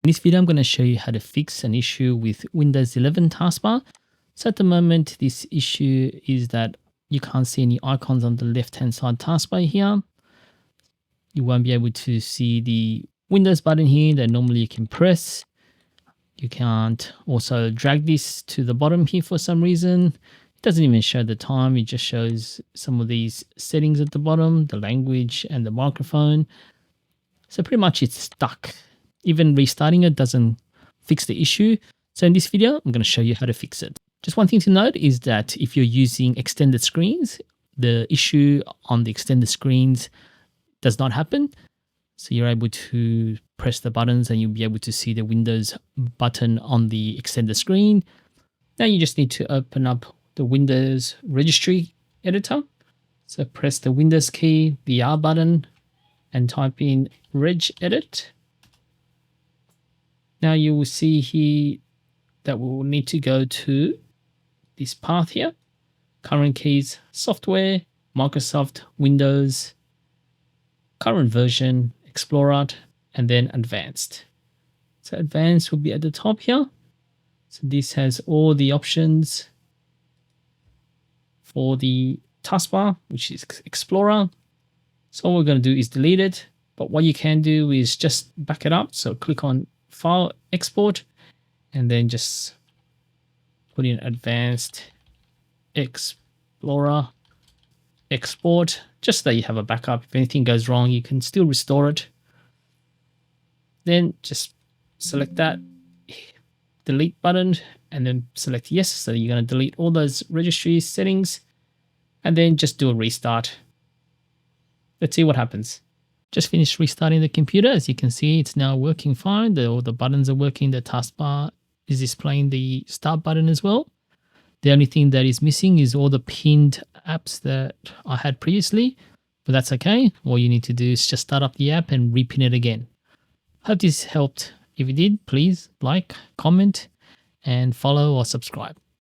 In this video, I'm going to show you how to fix an issue with Windows 11 taskbar. So at the moment, this issue is that you can't see any icons on the left-hand side taskbar here. You won't be able to see the Windows button here that normally you can press. You can't also drag this to the bottom here for some reason. It doesn't even show the time. It just shows some of these settings at the bottom, the language and the microphone. So pretty much it's stuck. Even restarting it doesn't fix the issue. So in this video, I'm going to show you how to fix it. Just one thing to note is that if you're using extended screens, the issue on the extended screens does not happen. So you're able to press the buttons and you'll be able to see the Windows button on the extended screen. Now you just need to open up the Windows registry editor. So press the Windows key, the R button, and type in regedit. Now you will see here that we will need to go to this path here. Current keys, software, Microsoft, Windows, current version, Explorer, and then advanced. So advanced will be at the top here. So this has all the options for the taskbar, which is Explorer. So all we're going to do is delete it. But what you can do is just back it up. So click on File, Export, and then just put in Advanced, Explorer, Export, just so that you have a backup. If anything goes wrong, you can still restore it. Then just select that delete button and then select yes. So you're going to delete all those registry settings and then just do a restart. Let's see what happens. Just finished restarting the computer. As you can see, it's now working fine. All the buttons are working. The taskbar is displaying the start button as well. The only thing that is missing is all the pinned apps that I had previously, but that's okay. All you need to do is just start up the app and repin it again. Hope this helped. If it did, please like, comment, and follow or subscribe.